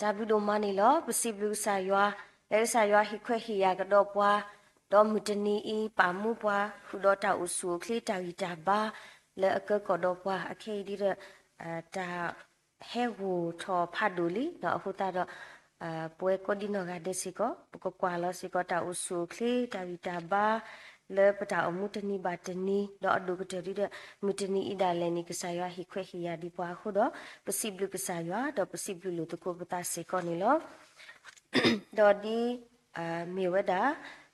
ဒါဘူးတို့မနေလောပစီဘလူဆာယွာလဲဆာယွာဟိခွဲဟီယာကတော့ပွားတော့မူတနီအီပါမှုပွားခုတော့တာအဆူခလီတာဂီတာဘာလဲအကကတော့ပွားအခေဒီရတာဟဲဝူထောဖတ်ဒူလီတော့အခုတာတော့ပွဲကိုဒီနောကဒစီကိုပကကွာလောစီကိုတာအဆူခလီတာဂီတာဘာလဲပတာအမှုတနီဘာတနီတော့အဒုကတရီတဲ့မူတနီအီဒါလဲနီကဆာယွာဟိခွဲဟီယာဒီပွားခုတော့ပစီဘလူကဆာယွာတော့ပစီဘလူလို့တကိုပတာစေကောနီလောတော့ဒီမေဝဒ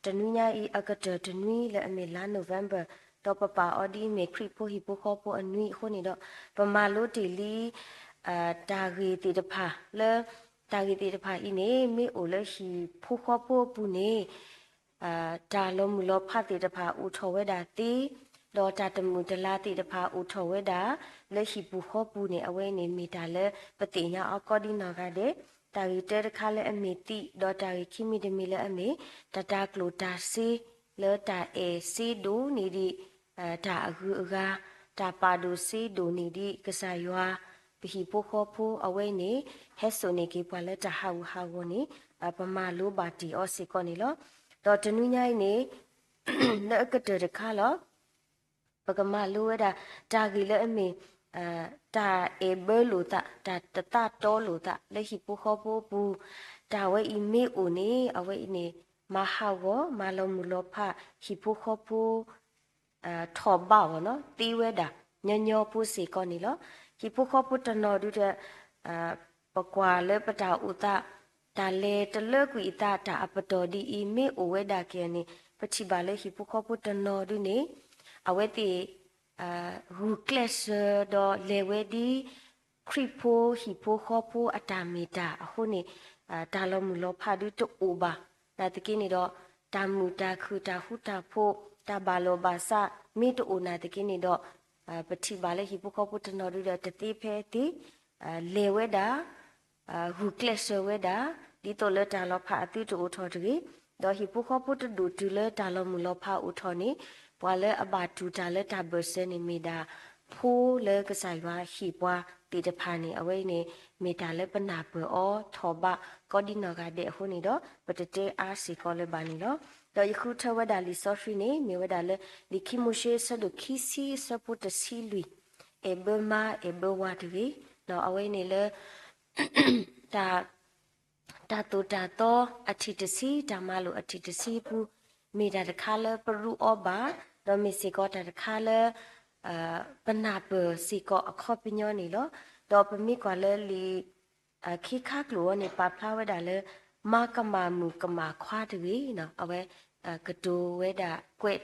တနူးညာဤအကတတနွီလဲအမေလာနိုဗ ెంబర్ တော့ပပအော်ဒီမေခရစ်ဖိုဟီပိုခေါ်ပိုအနွီခုနေတော့ပမာလို့တီလီတာဂီတီတဖာလဲတာဂီတီတဖာဤနေမေအိုလဲဟီဖိုခေါ်ပိုပူနေဒါလုံးမူလောဖတ်တီတဖာဦးထော်ဝဲတာတီတော့တာတမူတလာတီတဖာဦးထော်ဝဲတာလက်ရှိပူခေါ်ပူနေအဝဲနေမိတာလဲပတိညာအကောဒီနော်ကတဲ့တာဂီတဲတခါလဲအမေတီဒေါ်တာဂီခိမီတမီလဲအမေတတာကလိုတာစီလဲတာအေစီဒူနီဒီတာအကူအကတာပါဒူစီဒူနီဒီကဆာယွာပဟိပိုခေါ်ဖိုအဝဲနေဟက်ဆိုနေကေပွာလဲတာဟာဝဟာဝနေပမာလိုပါတီအော်စီကောနေလောတော့တနူးညိုင်းနေလဲအကတတခါလောပကမလိုဝဲတာဂီလဲအမေတာအေဘလူတာတတတော်လူတာလေဟိပူခေါ်ပူပူတာဝဲအီမေအိုနေအဝဲနေမဟာဝမလုံးမူလောဖဟိပူခေါ်ပူထောဘာဝနော်တီဝဲတာညညောပူစီကောနီလောဟိပူခေါ်ပူတနော်ဒုတဲ့ပကွာလဲပတာဥတာတာလေတလကွီတာတာအပတော်ဒီအီမေအိုဝဲတာကေနေပချိပါလေဟိပူခေါ်ပူတနော်ဒုနေအဝဲတီဟူကလက်တော့လေဝဲဒီခရီပိုဟီပိုခေါ်ပိုအတာမီတာအခုနေတာလမူလောဖာဒူတူအိုဘာဒါတကိနေတော့တာမူတာခူတာဟူတာဖို့တာဘာလောဘာစာမီတူအိုနာတကိနေတော့ပတိပါလေဟီပိုခေါ်ပိုတနော်ဒူတဲ့တတိဖဲတီလေဝဲတာဟူကလက်ဝဲတာဒီတော့လေတာလောဖာအတူတူထော်တကြီးတော့ဟီပိုခေါ်ပိုတဒူတူလေတာလမူလောဖာဥထော်နေပွာလဲအဘာတူတာလဲတာဘစနေမီတာဖိုးလဲကဆိုင်ဝါဟီပွာတီတဖာနေအဝဲနေမီတာလဲပနာပောထောဘကောဒီနောကတဲ့ခုနေတော့ပတတဲအားစီကောလဲပါနေတော့တော့ယခုထဝဒါလီဆော့ဖရီနေမြေဝဒါလဲဒီခိမိုရှေဆဒခီစီဆပုတစီလူအဘမာအဘဝတ်ဝီတော့အဝဲနေလဲတာတူတာတော့အထီတစီဒါမလို့အထီတစီဘူးမိတာတခါလဲပရူအောဘာတော့မီစီကောတာတခါလဲပနာပစီကောအခေါ်ပညောနေလို့တော့ပမိကွာလဲလီခိခါကလိုနေပါဖလာဝဲတာလဲမာကမာမူကမာခွားတူနော်အဝဲကဒိုဝဲတာကွဲ့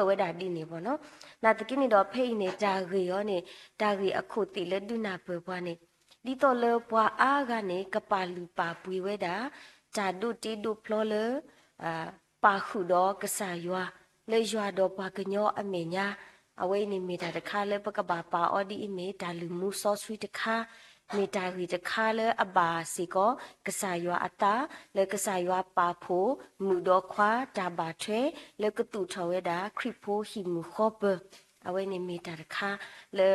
ဝဲတာဒီနေပေါ့နော်နာတကိနေတော့ဖိနေတာဂီရောနေတာဂီအခုတိလဲဒုနာပွားနေဒီတော့လဲပွားအားကနေကပါလူပါပွေဝဲတာဂျာဒုတီဒုဖလောလဲပါခုတော့ကဆာယွာလေယွာတော့ပါကညောအမေညာအဝဲနေမိတာတခါလဲပကပါပါအော်ဒီအမေဒါလူမှုဆော့ဆွီတခါမိတာရီတခါလဲအဘာစီကောကဆာယွာအတာလဲကဆာယွာပါဖိုမူတော့ခွာဒါဘာထွဲလဲကတူထော်ဝဲတာခရစ်ဖိုဟီမူခော့ပအဝဲနေမိတာတခါလဲ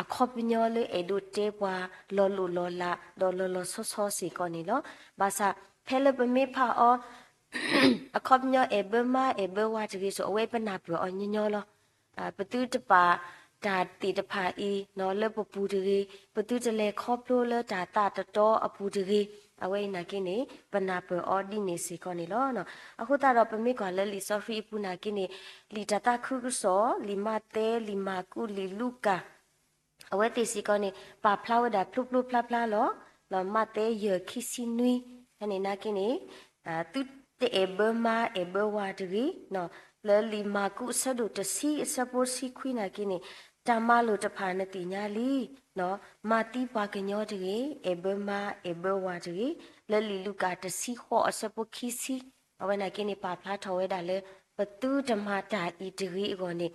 အခေါပညောလေအဒုတေပွာလောလူလောလာဒေါ်လောလောဆော့ဆော့စီကောနေလောဘာသာဖဲလပမေဖာအောအခေါပညောအဘမအဘဝတကြီးဆိုအဝဲပနာပြောအညညောလောပတူတပါဒါတီတဖာဤနော်လပပူတကြီးပတူတလေခေါပလိုလဒါတာတတော်အပူတကြီးအဝဲနာကိနေပနာပအော်ဒီနေစီကောနေလောနော်အခုတော့ပမေကလည်းလီဆိုဖီပူနာကိနေလီတတာခုကစောလီမတဲလီမာကူလီလူကာအဝဲတီစီကောနေပါဖလာဝဒါဖလုဖလာဖလာလောလောမတဲရခိစီနွီအနေနာကိနေတူတေဘမအဘဝတကြီးနော်လဲလီမာကုဆဒုတစီစပိုစီခွိနာကိနေတမလို့တဖာနဲ့တင်ညာလီနော်မာတိပါကညောတကြီးအဘမအဘဝတကြီးလဲလီလူကတစီခောအစပိုခိစီအဝဲနာကိနေပါဖလာထော်ဝဲတာလဲပတူဓမ္မတာဤတကြီးကိုနေ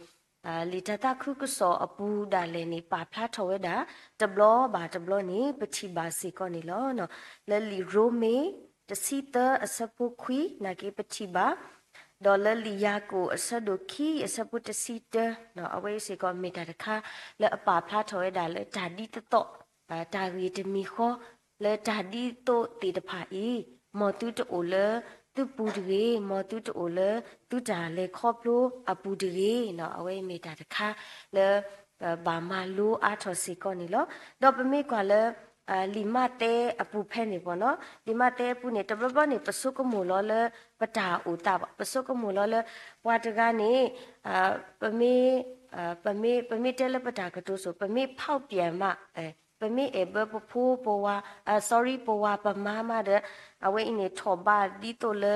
လီတတခုကစောအပူဒါလဲနေပါဖလာထော်ဝဲတာတဘလောဘာတဘလောနေပချိပါစီကောနေလောနော်လဲလီရိုမေတစီတအစပုခွီနာကေပချိပါဒေါ်လာလီယာကိုအစဒိုခီအစပုတစီတနော်အဝဲစီကောမီတာတခါလဲအပါဖလာထော်ရတာလဲဒါဒီတတော့တာရီတမီခော le tadi to ti de pha i mo tu to o le tu pu de mo tu to o le tu da le kho plo apu de no awe me ta de kha le ba ma lo a tho si ko ni lo do pa me kwa le lì mà té apu phe ni bo no lì mà té apu ni tblo bo ni pasu ko mu lo le pata u ta pasu ko mu lo le wa ta ga ni pa me té le pata ka to so pa me phao pian ma pa me e bo phu po wa sorry po wa pa ma ma de awe ni tho ba di to le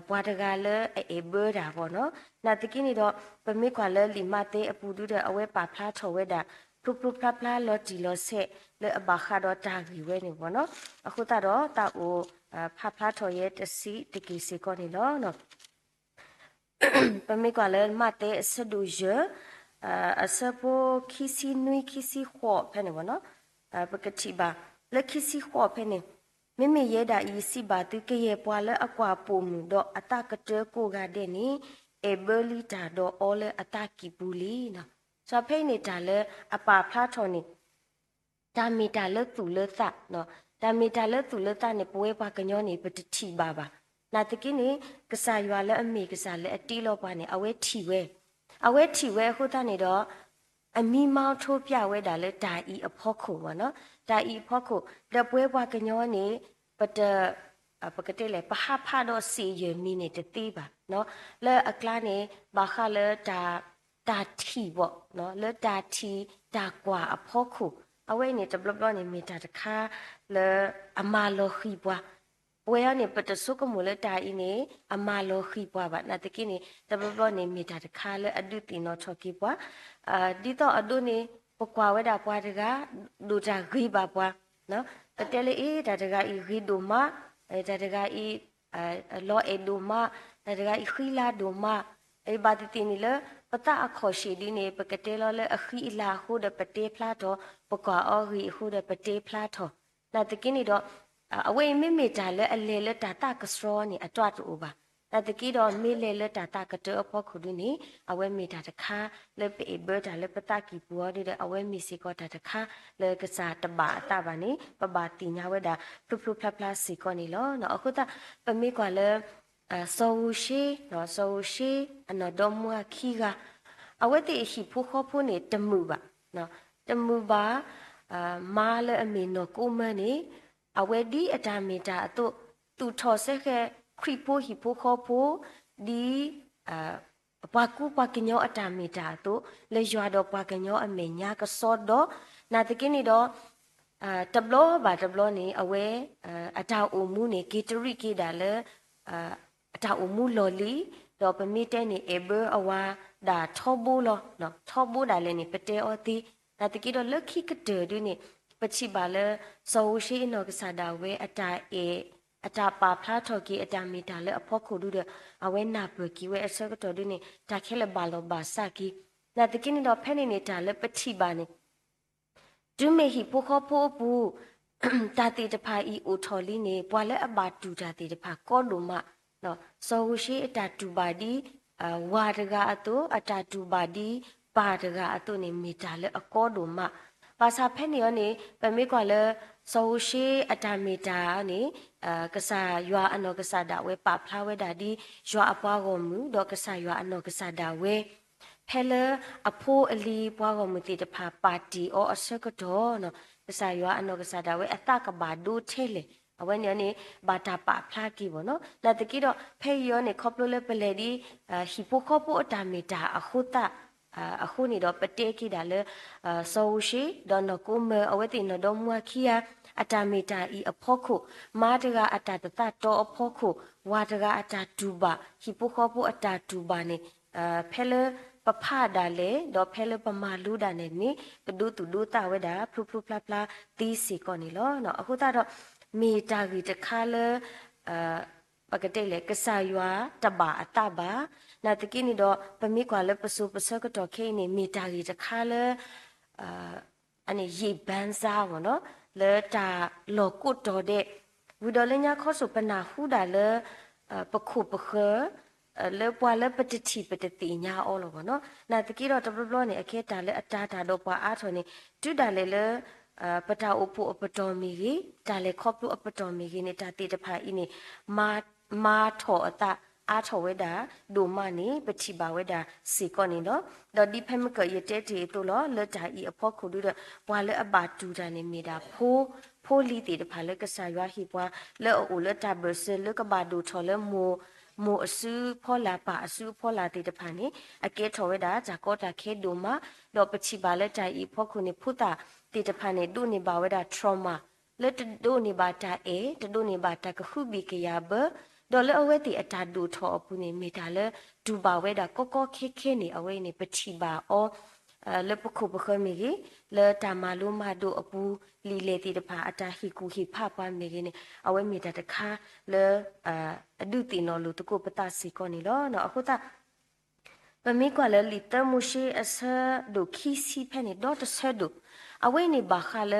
bwa ta ga le e bo da bo no na ti ki ni do pa me kwa le lì mà té apu du de awe pa phla tho we da plu plu pla pla lo ti lo se le aba kha do ta gi we ni bo no akhu ta do ta o pha pha tho ye ta si ti ki si ko ni lo no pa me kwa le ma te se du je a se po ki si nui ki si kho phe ni bo no pa ka ti ba le ki si kho phe ni me me ye da yi si ba tu ke ye pwa le akwa pu mu do ata ka te ko ga de ni e beli ta do ole ata ki pu li na so phe ni ta le apa pha tho ni ta mi ta le tu le sa no ta mi ta le tu le ta ni pwe pa ka nyo ni pa ti ba ba na te ki ni ka sa ywa le a mi ka sa le a ti lo pa ni awe ti we hu ta ni do a mi ma tho pya we da le ta i a pho khu wa no ta i pho khu le pwe pa ka nyo ni pa taปกติเลยปะฮาพาดอสีเยมีเนี่ยจะตีบ่ะเนาะแล้วอักลาเนี่ยบาคาเลตาทีบ่เนาะแล้วตาทีตากว่าอพอคุเอาไว้เนี่ยจะบล็อกเนี่ยมีตาตะคาแล้วอามาโลขีบ่เวยเนี่ยปะตะสุกมูเลตาอีเนี่ยอามาโลขีบ่บ่นาตะกี้เนี่ยจะบล็อกเนี่ยมีตาตะคาแล้วอดุติเนาะชอกีบ่ดิต่ออดุเนี่ยปกว่าไว้ดาปวาตะกาดูตากีบ่บ่เนาะตะเตเลอีตาตะกาอีกีดูมาตาตะกาอีลอเอดูมาตาตะกาอีขีลาดูมาไอ้บาติตินี่เลปะตะอขอชีดีเนี่ยปกติลอเลอขีลาฮูเดปะเตพลาทอปกว่าออรีฮูเดปะเตพลาทอนาตะกี้นี่ดอအဝေးမိမိတာလဲအလေလဲတာတာကစရောနေအတွတ်ဥပါတာတကီတော့မိလေလဲတာတာကတောဖို့ခုဒုနေအဝဲမိတာတခါလဲပေဘတာလဲပတကီပူရတဲ့အဝဲမိစီကောတာတခါလဲကစားတဘာအတပါနေပဘာတီညာဝဲတာဖလူဖလူဖလဖလစီကောနေလောနော်အခုတာပမိကွာလဲဆောရှိနော်ဆောရှိအနော်ဒမွာခီကအဝဲတိရှိဖူခေါဖူနေတမှုပါနော်တမှုပါမာလဲအမေနော်ကိုမနေအဝဲဒီအတာမီတာအတုသူထော်ဆက်ခဲခရီပိုဟီပိုခေါ်ပိုဒီပါကူပါကညောအတာမီတာတုလေရွာတော့ပါကညောအမေညာကစောတော့နာတကင်းနေတော့တဘလောပါတဘလောနေအဝဲအတာအုံမှုနေဂီတရိကေဒါလေအတာအုံမှုလော်လီတော့ပမီတဲနေအဘအဝါဒါထောဘူလောနော်ထောဘူဒါလည်းနေပတဲအော်တီနာတကင်းတော့လက်ခိကတဲ့ဒီနေပချိပါလေဆောရှိနောကစားတာဝဲအတာအတာပါဖလားထော်ကီအတာမီတာလေအဖို့ခုဒူတဲ့အဝဲနာပကီဝဲအစကတော်ဒူနေတာခဲလေဘာလောဘာစာကီနာတကိနေတော့ဖဲနေနေတာလေပချိပါနေဒူမေဟီပိုခောပိုပူတာတီတဖာဤအိုထော်လီနေပွာလေအဘာတူတာတီတဖာကောလိုမနော်ဆောရှိအတာတူပါဒီဝါတကအတုအတာတူပါဒီပါတကအတုနေမီတာလေအကောလိုမပါစာဖဲနေရနေပမေကွာလေဆောရှိအတာမီတာနေကစားရွာအနော်ကစားတာဝဲပဖလာဝဲတာဒီရွာအပွားကိုမူတော့ကစားရွာအနော်ကစားတာဝဲဖဲလအဖိုးအလီပွားကိုမူတီတဖာပါတီအော်အစကတော့နော်ကစားရွာအနော်ကစားတာဝဲအတကဘာဒိုထဲလေအဝဲနေနေဘာတာပဖလာကီဘောနော်လက်တကီတော့ဖဲရောနေခေါပလိုလေပလေဒီဟီပိုခေါပိုအတာမီတာအခုတအခုနေတော့ပတေကီဒါလေဆောရှိတော့နကုမအဝဲတင်တော့မွာခီယာအတာမီတာဤအဖို့ခုမာတကအတာတတတော့အဖို့ခုဝါတကအတာဒူပါဟီပိုခေါပိုအတာဒူပါနေဖဲလေပဖဒါလေတော့ဖဲလေပမာလူဒါနေနိကဒူတူဒူတာဝဲတာဖလူဖလူဖလာဖလာတီးစီကောနေလောနော်အခုတော့မီတာကြီးတခါလေပကတိလေကဆာယွာတဘာအတဘာနာတကိနေတော့ပမိကွာလေပစုပစကတော့ခဲနေမီတာကြီးတခါလေအနေရေဘန်းစားဘောနော်လေတာလောကုတ်တော်တဲ့ဝီဒလညာခောဆပနာဟူဒါလေပခုပခလေပွာလေပတတိပတတိညာအောလောဘောနော်နာတကိတော့တဘဘလောနေအခဲတာလေအတာတာတော့ပွာအားထော်နေတူတာလေလေ ปะตาอุปุอปตอมีกีตาเลครอบรูอปตอมีกีนี่ตาติตะพาอีนี่มาถอตาอาถอเวดาดูมานี่ปฏิบาเวดาสีก่อนนี่เนาะดอดิเพมกะยเตเตตุลอเลจาอีอพอคุดูดปวาเลอบาตูดานี่มีดาโพลีติตะพาเลกะสายว่าฮีปวาเลอโอเลตาเบอร์เซเลกะบาดูทอเลโมอซูพ่อลาปาอซูพ่อลาติตะพานี่อเกถอเวดาจากอตาเคดูมาดอปฏิบาเลจาอีพอคุนี่พุตาติตะพานี่ดูนี่บาเวดาทรมาเลตดูนี่บาตาตดูนี่บาตากะคุบีกะยาเบดอลเลอเวติอตาดูทอปุนี่มีตาเลดูบาเวดาก็เคนี่เอาไว้นี่ปฏิบาอเลปคุปะเคมีกีเลตามาลุมาดูอปูลีเลติตะพาอตาฮิกูฮิพาปามีกีนี่เอาไว้มีตาตะคาเลดูตินอลูตะกุปตาสิกอนี่ลอเนาะအခုตาปะมีกว่าเลลิตมุชีอสดูคีซีเพนี่ดอตะเซดูเอาไว้นี่บาคาเล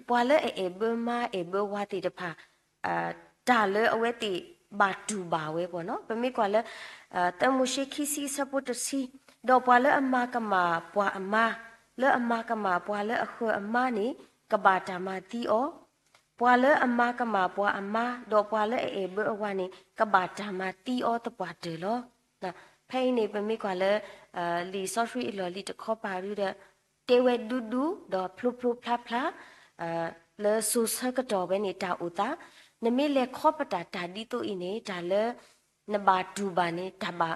ปวาเลเอเบมาเอเบวาติตะพาตาเลเอาไว้ติบาดูบาเวปอเนาะปะมีกว่าเลตมุชีคีซีสะปุตซีดอกปวาเลอมากะมาปวาอมาเลอมากะมาปวาเลอขออมานี่กะบาตามาตีอปวาเลอมากะมาปวาอมาดอกปวาเลเอเบอวานี่กะบาตามาตีอตะปวาเดลอนะไพนี่ปะมีกว่าเลลีซอฟรีลอลีตะขอปารูเดเตเวดูดอพลุพลาพลาเลซูซะกะดอเวนี่ตาอุตานมิเลขอปตาตาดิโตอินี่ตาเลนบาดูบานี่ตาบา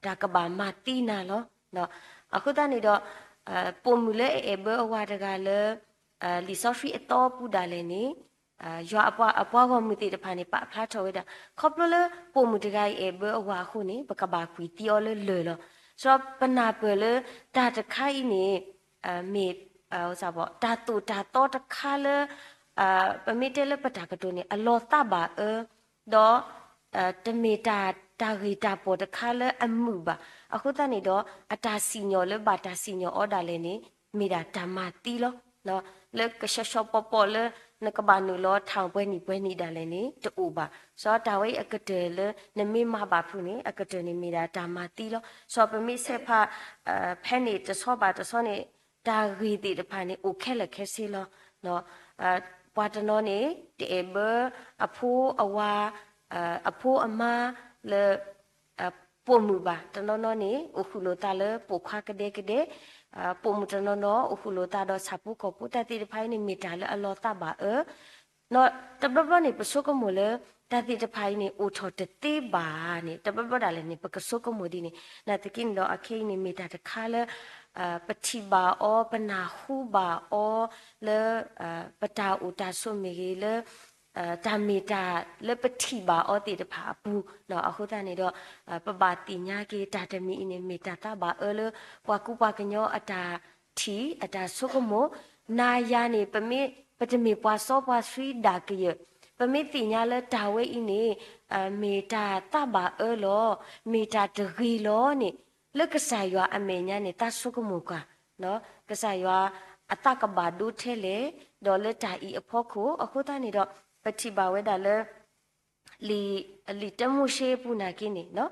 ดากะบามาตีนาลอเนาะအခုတနေတော့ပုံမူလေအဘအဝါတကလေလီဆော့ဖီအတော့ပူဒါလေနေရွာအပွားကမှုတိတဖာနေပဖလားထော်ဝဲတာခေါပလလေပုံမူတကအဘအဝါခုနေပကဘာခွီတီော်လေလေလောဆိုပနာပလေတာတခိုင်းနေမေဥစားပေါ့တာတူတာတော့တခါလေပမီတဲလေပတာကတူနေအလောတဘာတော့တမီတာဂီတာပေါ်တခါလေအမှုပါအခုတနေတော့အတာစီညောလေဘာတာစီညောအော်ဒါလေနေမိတာဓမ္မတီလောနော်လေကရှရှပပလေနကဘာနူလောထောင်ပွဲနေတာလေနေတူပါစောတာဝိအကတဲလေနမိမဘာဖုနေအကတဲနေမိတာဓမ္မတီလောစောပမိစေဖာဖဲနေတစောပါတစောနေတာဂီတီတဖာနေโอเคလက်ခဲစီလောနော်ပွာတနောနေတေဘအဖိုးအဝါအဖိုးအမလေပုံမူပါတနောနောနေအခုလိုတာလေပိုခွားကတဲ့ပုံမူတနောနောအခုလိုတာတော့စပုကပုတတိတဖိုင်းနေမိတာလေအလောတာပါနော်တပပနေပစုကမလေတတိတဖိုင်းနေအိုထော်တတိပါနေတပပဒါလေနေပကစုကမဒီနေနာတကိနတော့အခိနေမိတာတခါလေပတိပါအောပနာဟုပါအောလေပတာဥတာဆုမီလေတာမီတာလေပတိပါအောတိတဖာဘူးနော်အခုတနေတော့ပပတိညာကေတာတမီနေမီတာတာပါလေပွားကူပါကညောအတာထီအတာဆုကမောနာယာနေပတမီပွားစောပွားဆွီဒါကေပမိတိညာလေတာဝဲဤနေမီတာတပါလောမီတာတဂီလောနေလက်ကစားရွာအမေညာနေတာဆုကမောကနော်ကစားရွာအတကဘာဒုထဲလေဒေါ်လက်တာဤအဖို့ကိုအခုတနေတော့ပတိပါဝဲတာလေလီတမှုရှိပူနာကိနေနော်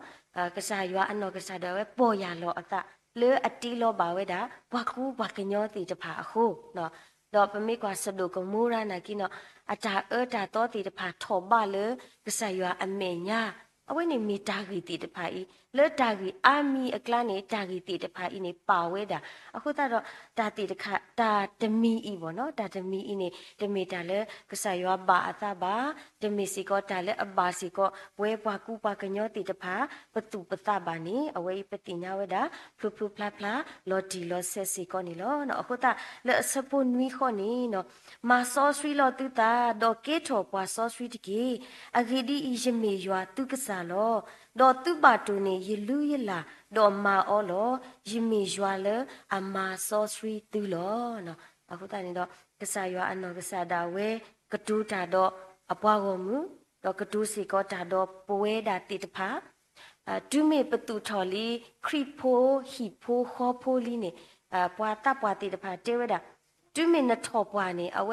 ကစားရွာအနော်ကစားတော့ပေါ်ရလောအတလေအတီလောပါဝဲတာဘွားကူဘွားကညောတိတဖာအခုနော်တော့ပမိကွာစဒုကမူရနာကိနော်အတာတာတော့တိတဖာထောပါလေကစားရွာအမေညာအဝိနေမီတာဂီတိတဖာဤလေတာဂီအာမီအကလနေတာဂီတိတဖာဤနေပါဝဲတာအခုတော့တာတိတခတာတမီဤပေါ့နော်တာတမီဤနေတမီတာလေကဆာယောဘာအသဘာတမီစီကောတာလေအဘာစီကောဝဲပွားကူပါကညောတိတဖာပတုပတဘာနီအဝဲပတိညာဝဲတာဖလူဖလာဖလာလော်တီလော်ဆက်စီကောနီလောနော်အခုတာလေစပွန်ဝီခောနီနော်မာဆောစရီလော်တူတာဒေါ်ကေထောပွားဆောစရီတကီအဂီဒီဤယမေယွာတုကစားလောဒေါ်တုပါတူနေယလူယလာဒေါ်မာအောလောယမေယွာလေအမာဆောစရီတူလောနော်အခုတနေတော့ကစားယွာအနော်ကစားတာဝဲကတူးတာတော့အပွားကုန်မူတော့ကတူးစီကောတာတော့ပွဲတာတိတဖာဒုမေပတူထော်လီခရီဖိုဟီဖိုခောဖိုလီနေပွာတပ်ပွာတိတဖာတဲဝဲတာဒုမေနထော်ပွာနေအ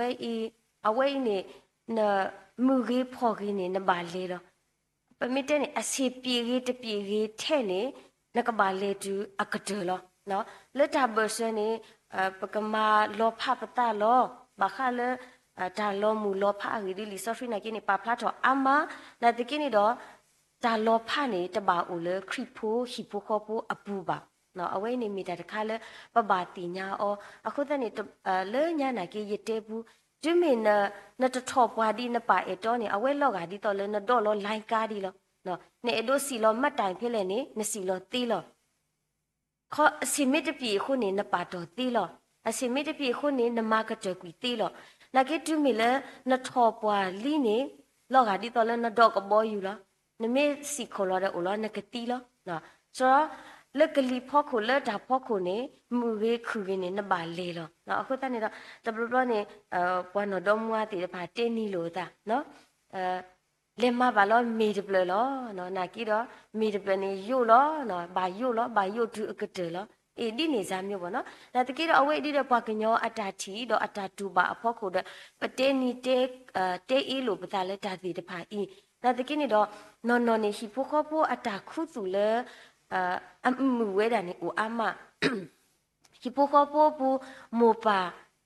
ဝဲနေနမူကြီးဖော်ကြီးနေနပါလေတော့ပမီတဲနေအစီပြေကြီးတပြေကြီးထဲနေနကပါလေတူအကတူလောနော်လက်တာဘဆနေ ปกมาลอพาปตาลอบาคาเลดาลอมูลอพารีลิซอฟรีนากินี่ปาพลาทออามานาตะกินี่ดอดาลอพานี่ตะบาอูเลคริโพฮิโปคอโปอปูบาเนาะเอาไว้ในมีแต่คาเลปะบาติญาอအခုတနေ့လေညာနာကေရတဲ့ဘူးဒီမင်းနတထောပွားဒီနပါအတော်နေအဝဲလော့ကဒီတော်လဲနတော့လောလိုင်းကားဒီလောနော်နေအဒိုစီလောမတ်တိုင်ဖြစ်လဲနေနစီလောတီးလောခေါ်အစီမီတပြေခုနေနပါတော်တီးလောအစီမီတပြေခုနေနမကတကွီတီးလောနာကေဒီမီလဲနထောပွားလီနေလော့ကဒီတော်လဲနတော့ကဘောယူလောနမေစီခေါ်လောတဲ့အိုလောနကတီးလောနော်ဆိုတော့လက်ကလီဖောက်ခုလက်တာဖောက်ခုနေမူရေးခူရင်းနေနပါလေလောနော်အခုတနေ့တော့တဘလနေပွားနော်တော့မွားတည်တပါတင်းနီလို့တာနော်လေမဘာလို့မီဒပလလောနော်နာကီတော့မီဒပလနေယိုလောနော်ဘာယိုလောဘာယိုတူအကတဲလောအေဒီနေစားမျိုးပေါ့နော်ဒါတကီတော့အဝဲဒီတော့ပွားကညောအတာတီတော့အတာတူပါအဖို့ခုတော့ပတဲနီတဲအေးလို့ပသာလက်တာစီတပါအီဒါတကီနေတော့နော်နေဟီဖိုခေါပိုအတာခုစုလေအမှုဝဲတာနေဦးအမဟီပိုခေါပိုပူမိုပါ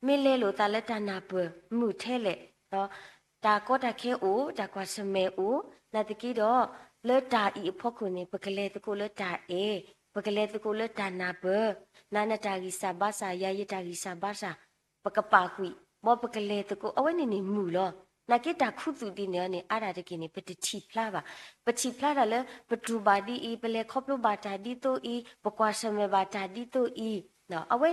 မေလဲလို့တာလက်တာနာပမှုထဲလေနော်တာကောတာခဲအိုတာကွာစမဲအိုနာတကီတော့လက်တာဤအဖို့ခုနေပကလေတကိုလက်တာအေပကလေတကိုလက်တာနာပနာနတာဂီစာဘာစာယာယတာဂီစာဘာစာပကပါကွီဘောပကလေတကိုအဝဲနေနေမှုလောနာကေတာခုသူဒီနေအာရာတကိနေပတချီဖလာပါပချီဖလာတယ်ပတူဘာဒီဤပလေခေါပလိုဘာတာဒီတိုဤပကွာစမေဘာတာဒီတိုဤနော်အဝဲ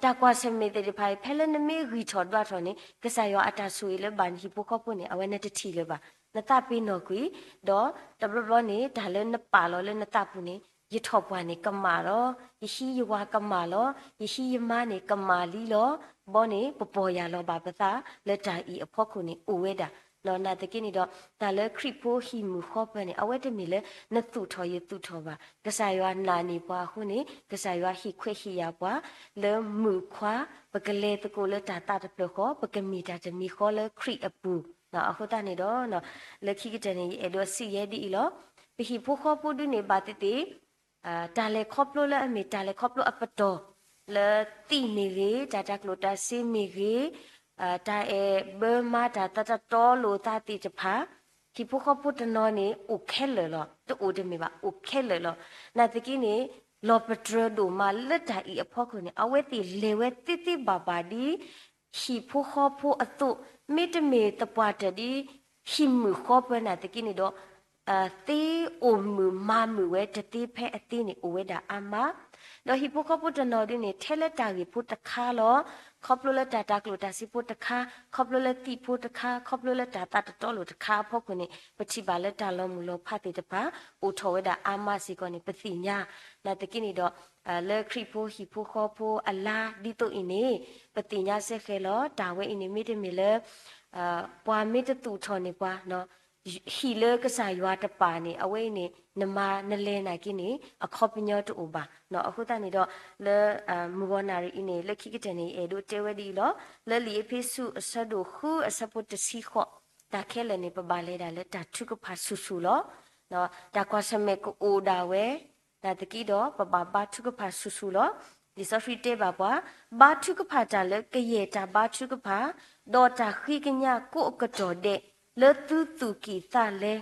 တာကွာစမေတဲ့ဖိုင်ဖဲလနမေရီချော်တော့ထော်နေကဆာယောအတာဆူလေဘန်ဟီပိုခေါပနေအဝဲနဲ့တချီလေပါနတပိနော်ကွီတော့တဘလနေဒါလည်းနပါလောလည်းနတပူနေရထောပွားနေကမာရောယရှိယဝကမာလောယရှိယမနေကမာလီလောဘောနေပပေါ်ရလောပါပသာလက်တာဤအဖို့ခုနေအိုဝဲတာလောနာတကိနေတော့ဒါလည်းခရစ်ပိုဟီမူခေါ်ပနေအဝဲတမီလဲနတုထော်ရတုထော်ပါကဆာယောနာနေပွားခုနေကဆာယောဟီခွေဟီယာပွားလဲမူခွာပကလေတကိုလဲတာတာတပလခေါ်ပကမီတာတမီခေါ်လဲခရစ်အပူနော်အခုတနေတော့နော်လက်ခိကတနေအဲ့တော့စီရဲဒီလောပဟီဖိုခေါ်ပူဒုနေပါတတိတာလေခေါပလိုလဲအမီတာလေခေါပလိုအပတော်လေတီနေရေတာတကလိုတာစီမီရေတာဘမာတာတတတော်လိုတာတိတဖာခိဖိုခေါပူတနော်နေအိုခဲလေလောတူဒမီပါအိုခဲလေလောနာတကိနေလောပထရဒိုမာလက်တာဤအဖို့ခုနေအဝဲတိလေဝဲတိတိဘာဘာဒီဟီဖိုခေါပူအတုမိတမေတပွားတဒီဟီမူခေါပနာတကိနေတော့သေအိုမူမမူဝဲတတိဖဲအတိနေအိုဝဲတာအမတော့ဟီပိုကပုတနော်ဒီနေထဲလက်တာကြီးပုတခါလောခေါပလိုလက်တာတကလိုတာစီပုတခါခေါပလိုလက်တိပုတခါခေါပလိုလက်တာတတတော်လိုတခါဖို့ခုနေပချိပါလက်တာလောမူလောဖတ်တဲ့တပါအိုထော်ဝဲတာအမစီကောနေပတိညာနာတကိနေတော့လက်ခရီပိုဟီပိုခေါပိုအလာဒီတိုအင်းနေပတိညာဆက်ခဲလောတာဝဲအင်းနေမိတမီလဲပွာမိတတူထော်နေပွာနော်ဟီလေကစားရွာတပါနေအဝဲနေနမနလဲနာကိနေအခေါပညောတူပါနော်အခုတနေတော့လဲမူဝနာရီနေလက်ခိကတနေအဲတို့တဲဝဲဒီလောလဲလီအဖိစုအဆဒုခုအစပုတစီခောတာခဲလဲနေပပါလဲတာလဲတာထုကဖာဆူဆူလောနော်တာကွာစမေကိုအိုဒါဝဲတာတကိတော့ပပဘာထုကဖာဆူဆူလောဒီစဖရီတေဘာပွားဘာထုကဖာတာလဲကရေတာဘာထုကဖာဒေါ်တာခိကညာကိုအကတော်တဲ့လေတူတူကီသလဲ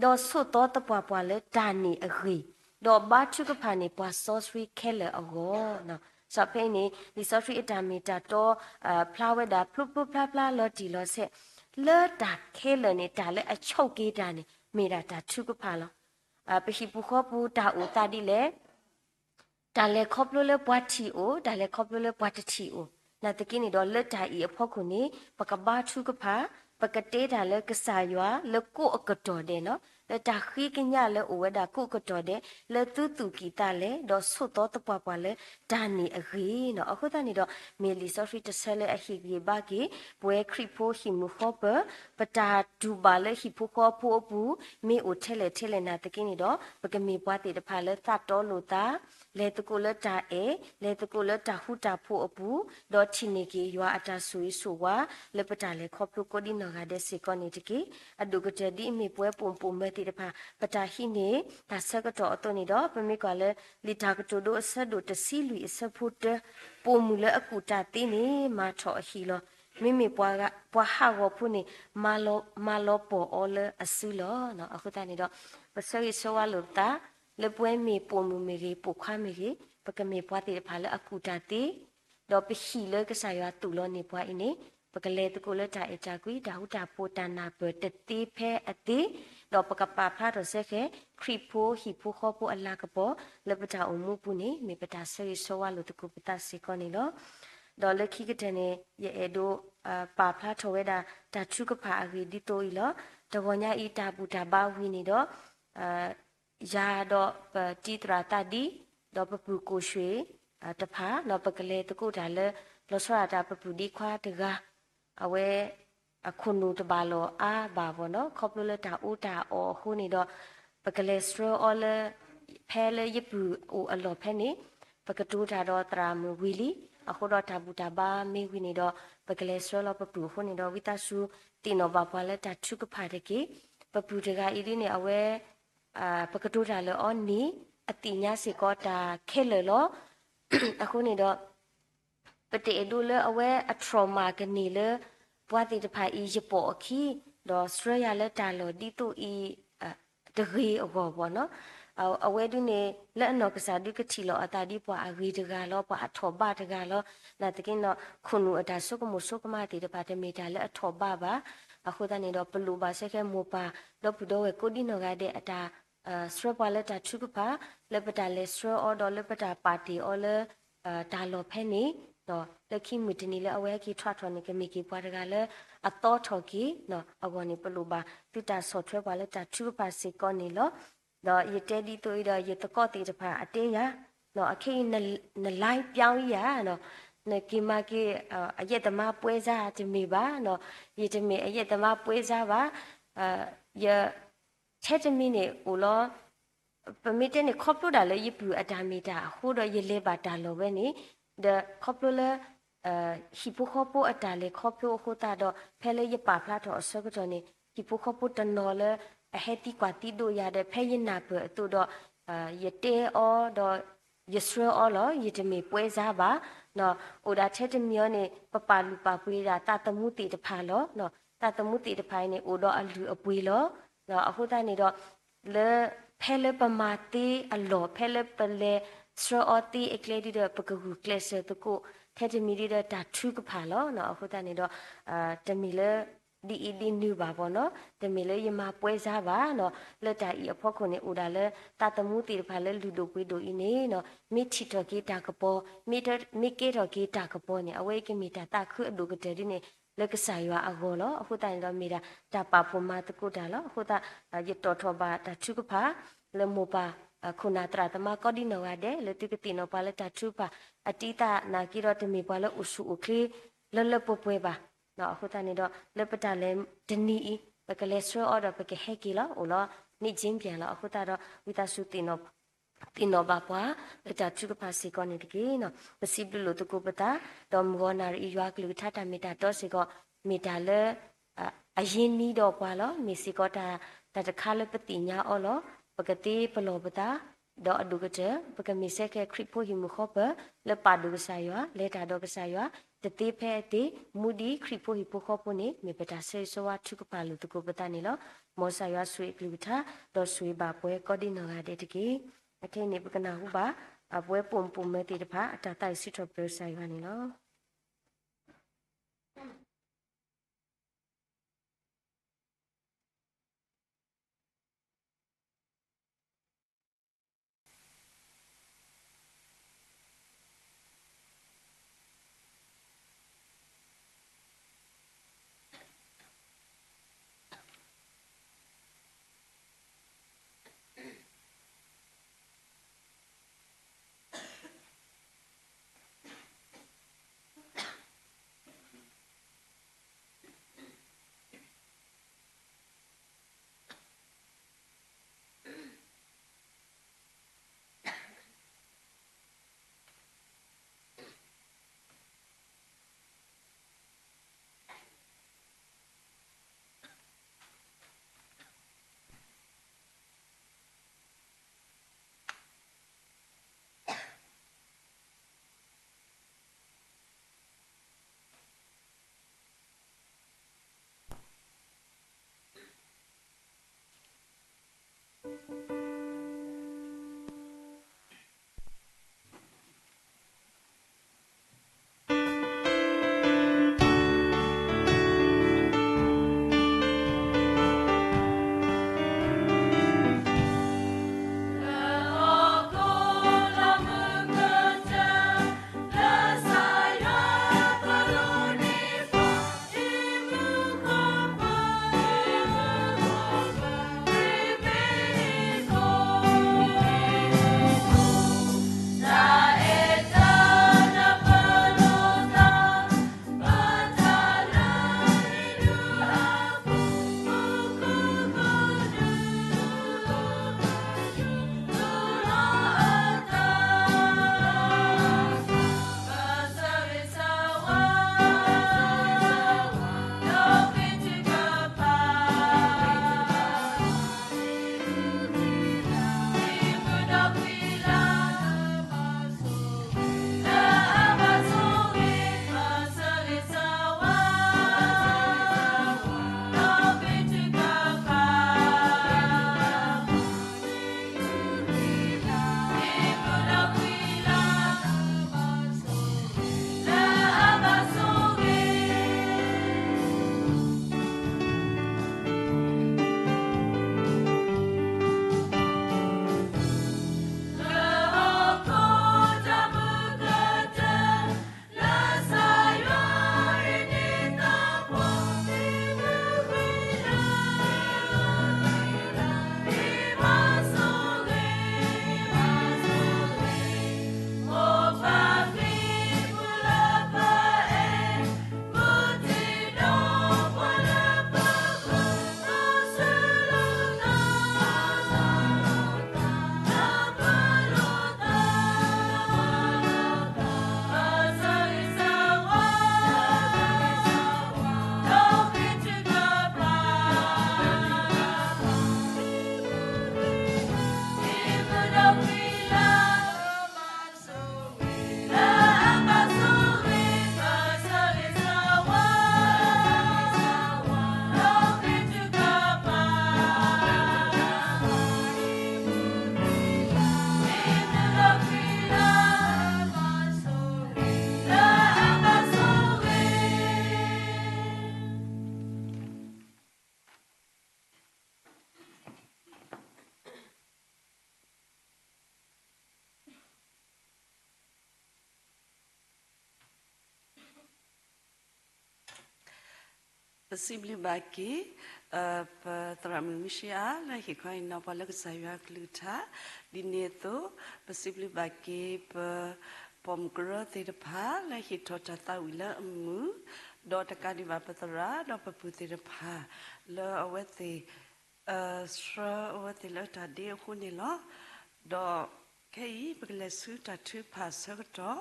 ဒေါ်ဆုတော်တပွားပွားလဲတာနီအခီဒေါ်ဘာချုကဖာနေပွားဆော့စရီခဲလေအောနော်စပိနေဒီဆော့စရီအတာမီတာတော့ဖလာဝဲတာဖလုဖဖလာဖလာလော်တီလော်ဆက်လေတာခဲလေနေတာလဲအချုပ်ကေးတာနေမိတာတာချုကဖာလောပဟိပူခောပူတာဦးတာဒီလေတာလဲခေါပလိုလဲပွားတီအိုတာလဲခေါပလိုလဲပွားတတီအိုနာတကိနေတော့လက်တာဤအဖို့ခုနေပကဘာချုကဖာပကတေးတာလဲကဆာရွာလကိုအကတော်တဲ့နော်လက်တာခိကညလဲအိုဝဲတာကိုကတော်တဲ့လက်တူတူကီတာလဲတော့ဆွတ်တော့တပွားပွားလဲဒါနေအခေနော်အခုတနေတော့မေလီဆိုဖီတဆဲလဲအဟီကြီးဘာကီပွဲခရီဖိုဟီမူခောပပတာဒူဘာလဲဟီဖိုခောဖိုပူမေအိုထဲလဲနာတကင်းနေတော့ပကမီပွားတေတဖာလဲသတ်တော်လို့တာလဲတကူလဲတာလဲတကူလဲတာဟူတာဖိုအပူတော့ချီနေကီရွာအတာဆွေးဆိုဝါလဲပတာလဲခောပလူကိုဒီနော်ကတဲ့စေကောနေတကီအဒုကတဲ့ဒီမေပွဲပုံပုံမဲ့ တီတဖာပတာဟိနေတာဆက်ကတော့အတုန်နေတော့ပမိကလည်းလီတာကတိုဒိုအဆက်ဒိုတစီလူအဆက်ဖို့တပုံမူလအကူတာတင်းနေမာထော်အဟီလောမိမိပွားဟာဝဖုနေမာလောပေါ်အော်လအဆူလောနော်အခုတနေတော့ပစရိဆောဝလုတာလေပွဲမီပုံမူမီပုခွာမီပကမေပွားတီတဖာလအကူတာတီတော့ပဟီလကဆာရတူလောနေပွားအင်းနေပကလေတကိုလက်တာအချာကွီဒါဟုတာပိုတနာပတတိဖဲအတိတော့ပကပါဖာတော့ဆက်ခဲခရီဖိုဟီဖိုခောပိုအလာကပေါ်လပတာအမှုပုနေမေပတာဆရိဆောဝလုတကိုပတာစီကောနေလောဒေါ်လခိကတနေရဲ့ဒိုပါဖလာထောဝဲတာတာချုကဖာအဂီဒီတိုီလောတဝညာဤတာပူတာဘာဝီနေတော့ယာတော့တီတရာတာဒီတော့ပပူကိုရွှေတဖာတော့ပကလေတကုတာလဲလောစရတာပပူဒီခွာတကအဝဲအခုနုတဘာလောအာဘာဘောနော်ခေါပလလတာဦးတာအော်ခုနေတော့ပကလေစထရောအော်လဖဲလေယပူအိုအလောဖဲနေပကတူတာတော့တရာမူဝီလီအခုတော့တာဘူတာဘာမေဝီနေတော့ပကလေစထရောလောပပူခုနေတော့ဝိတဆူတင်တော့ဘာပွားလဲတာချုကဖာတကေပပူတကဤဒီနေအဝဲပကတူတာလောအော်နီအတိညာစီကောတာခဲလေလောအခုနေတော့ပတေဒူလအဝဲအထရမာကနေလေပွားတီတဖာဤရပေါ်အခီတော့စထရရလက်တာလောဒီတူဤတရေအကောဘောနော်အဝဲဒုနေလက်အနော်ကစားဒုကတိလောအတာဒီပွားအဂီတကလောပွားအထောဘတကလောနာတကင်းတော့ခုနုအတာဆုကမဆုကမတီတပါတမီတာလက်အထောဘပါအခုတနေတော့ပလူပါဆက်ခဲမောပါတော့ပူတော့ဝဲကိုဒီနော်ကတဲ့အတာစထရပါလက်တာချုကပါလက်ပတာလက်စထရအော်ဒေါ်လက်ပတာပါတီအော်လတာလောဖဲနေတော့လက်ခိမူတနီလဲအဝဲခိထွားထွားနေကမိကိပွားတကလည်းအတော်ထော်ကိနော်အဝနေပလူပါတူတာဆော့ထွဲပါလဲတာချူပါစေကောနေလောတော့ရတဲဒီတူရရတကော့တီတဖာအတင်းရနော်အခင်းနလိုက်ပြောင်းရနော်နကိမကိအရက်တမပွဲစားတမီပါနော်ရတမီအရက်တမပွဲစားပါရချက်တမီနေဦးလောပမီတနေခေါပလိုတာလဲရပူအတာမီတာဟိုတော့ရလေပါတာလောပဲနေthe popular hippocapo atale khopyo khota do phele ye pa phla tho asok to ni hippocapo tanole a heti kwati do ya de pheyin na pwe to do ye te o do yesro o lo ye de me pwe za ba no oda the de myo ni papa lu pa pwe da ta tamu ti de pha lo no ta tamu ti de phai ni o do alu apwe lo no ahota ni do le phele pamati allo phele peleစရအော်တီအကလေဒီဒပကကူကလစ်တကိုထဲတမီဒီဒတာထူကဖာလောနော်အခုတနေတော့တမီလေဒီနူပါဘောနော်တမီလေယမပွဲစားပါနော်လက်တာဤအဖို့ခုနေဦးတာလေတာတမှုတီဖာလေလူတို့ပွေးတို့ဤနေနော်မိချီတော်ကေတာကပေါ်မိကေတော်ကေတာကပေါ်နေအဝဲကမီတာတာခုအဒုကတဲ့ဒီနေလက်ကစားရအကောလောအခုတနေတော့မိတာတာပါဖမတကုတာလောအခုတရတော်ထောပါတာထူကဖာလေမောပါခုနာတရတမကောဒီနောရတဲ့လေတိကတိနောပါလက်တာထူပါအတိတာနာကိရတမီပါလဥစုโอเคလလပပွဲပါနော်အခုတနေတော့လက်ပတာလဲဒနီပကလက်စထအော်ဒပကဟဲကီလာအိုလာနိချင်းပြန်လာအခုတတော့ဝိတဆုတင်နောဘာပွားလက်တာထူကပါစီကောနေတကေနော်ပစီဘလို့တကုပတာဒေါမဂောနာရီရွာကလူထတာမီတာတော့စီကောမီတာလဲအရင်နီးတော့ပွာလောမီစီကောတာတခါလပတိညာအော်လောပကတိပလောပတာဒေါ်အဒုကတဲ့ပကမီဆက်ခဲခရစ်ဖိုဟီမခောပလပဒုကဆာယွာလေတာဒုကဆာယွာတတိဖဲတိမူဒီခရစ်ဖိုဟီပိုခောပနေမေပတာဆေဆိုဝါထုကပါလူတကုပတာနေလောမောဆာယွာဆွေကလူထာဒေါ်ဆွေပါပွဲကောဒီနောကတဲ့တကေအထိနေပကနာဟုပါအပွဲပုံမဲတိတဖာအတတိုက်စစ်တော်ပရဆာယွာနေလော possibly baki tramishia la hikoi no palak saywa kluta dineto possibly baki pomgro te pha la hitota ta wila mu do takadi va patara do paputi pha la awete sra awete la ta de khunilo do kei pagla su ta thu pha sa to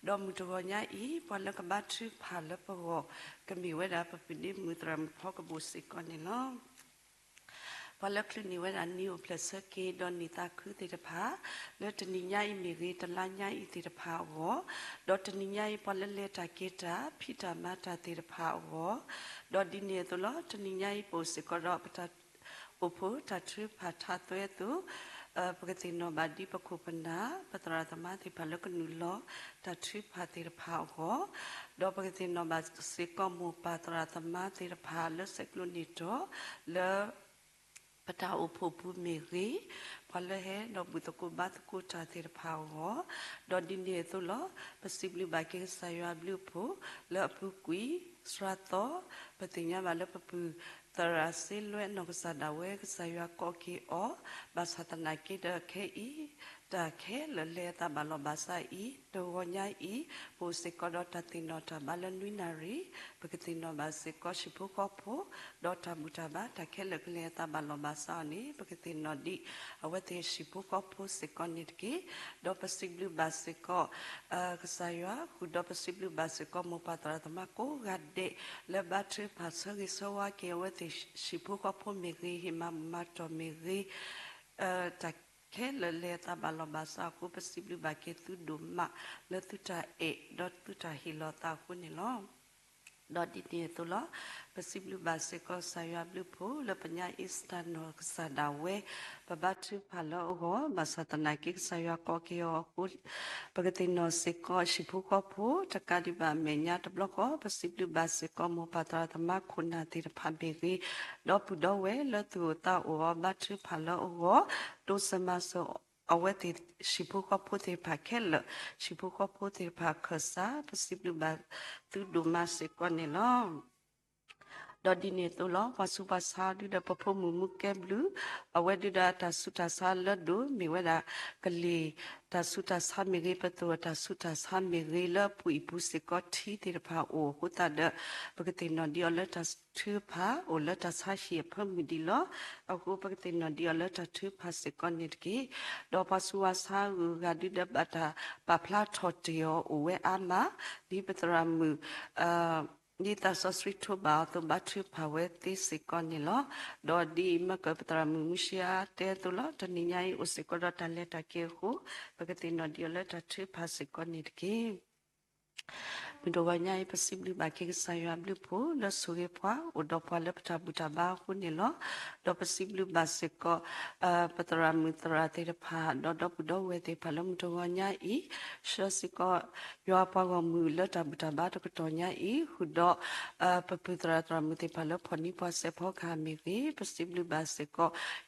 do mu to nya I palak ba thu pha la pago kami weda papini mutram phok bu sikonilo palak ni weda new plus ke don ni ta khu te pha le tni nya I mi ge tla nya I te pha go do tni nya I palak le ta ke ta phita ma ta te pha go do di ne to lo tni nya I po sikoro pata opo ta thu pha tha twe tuปกตินบดีปคุปนาปตราธรรมะที่พลักนุลตัดชีพาติรภาโกดปกตินบสิกมูปตราธรรมะติรภาเลสกลุนิโตเลปตาอุปปุเมรีพอเลเหดบุตรกุบัตกุชาติรภาโกดดินเดตุลปสิบลิบาเกสายาบลิปุเลปุกุยสระโตปฏิญญาบาลปปุตราสิลเวนกษาดาเวกสายาโกกีโอบาสตนากิดเคอีตาเคเลตาบาลบาสาอีโดวญาอีปุสิกดตตินอตาบาลนุนารีปกตินบาสิกชิปุกอโพดตาบุตาบาตาเคเลตาบาลบาสานีปกตินดีอวเตชิปุกอโพสิกนิดกีดปสิบลิบาสิกกสายาคุดปสิบลิบาสิกมุปตราธรรมโกกัดเดเลบาทริปัสกิสวาเกวเตชิปุกอโพเมรีหิมามาตเมรีตาแค่เลตาบาลบาสาคุปสิบลิบาเกตุดุมาเลตุตาดอตุตาฮิโลตาคุนิลอดอดิเนตุลอปสิบลิบาเซกอสายาบลิโพเลปัญญาอิสตานอกสาดาเวปบัตริพาลโอโหบาสตนากิสายากอเกอคุปกตินอเซกอชิพุกอโพตะกาดิบาเมญาตบลกอปสิบลิบาเซกอโมปาตราธรรมะคุณาติรพาเบรีดอปุดอเวเลตุตาโอบัตริพาลโอโหตุสมาโซเอาไว้ที่ชิบุก็พูดที่พักแค่ละชิบุก็พูดที่พักข้าซาปสิบลูบาตุดูมาสิก่อนนี่ล้อดอดินเนตุล้อปัสสุปัสสาดูดาปพมุมุแกบลูเอาไว้ดูดาตาสุตาสาลดูมีเวลากะลีตาสุตาสามีเรปตัวตาสุตาสามีเรละปุยปุสิก็ทีที่พาโอหุตาเดปกตินอดีอลตาทือพาโอลตาสาเชียเพิ่มมีดีล้อเอากูปกตินอดีอลตาทือพาสิก่อนนี่กีดอปัสสุวาสาอูกาดูดาบัตาปาพลาทอดเดียวโอเวอามาดีปตรามือนี่ตาสอสริทุบาตุบัตรพาวเวติสิกอนิลอดอดีมะกะปตรามุมุชิอาเตตุลอตนิญาอุสิกอดตันเลตะเกหูปกตินอดิอเลตะทริพาสิกอนิดเกมิโดวาญาปสิบลิบาเกสายาบลิโพลสุเรพวาอุดอพวาเลปตาบุตาบาหุนิลอดอปสิบลิบาสิกอปตรามิตราเตระพาดอปุดอเวเตพาลมุตวาญาอีชสิกอยอปวามุเลตาบุตาบาตกตอญาอีหุดอปปุตราตรามุเตพาลพอนิปวาเสพอคามิรีปสิบลิบาสิกอ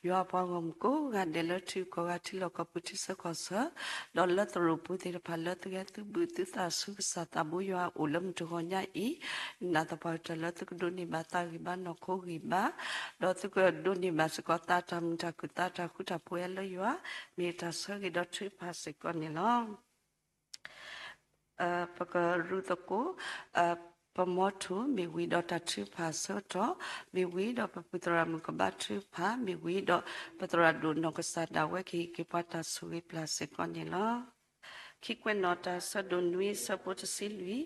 ยอปวามุโกกาเดลทุกกาทิโลกปุติสกอสดอลตรูปุเตระพาลตกะตุบุตุตาสุสตาบุยอุลมจุกญาอีนาตปาตละตุกดุนิบาตาริบานอโคริบาดอตุกดุนิบาสกอตาตัมจักุตาตาคุตาปุเอลยัวเมตาสกิดอทริพาสกอนิลอปกรุตโกปมอทูมีวีดอตัทริพาสโตมีวีดอปปุตรามุกบาทริพามีวีดอปตราดุนกษาดาเวกิกิปตาสุริพลาสกอนิลอคิกเวนนอตาสะดุนวีสะปุตสิลุย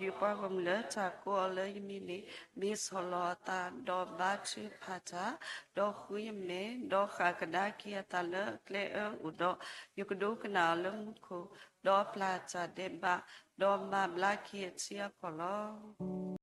ยูปากมเลจากกัวเลยมีสโลตาดอบาชิพาตาดอคุยเมดอขากดาเกียตาเลเคลอุดอยุกดูกนาลมุโคดอปลาจาเดบะดอมาบลาเกียเชียพอลอ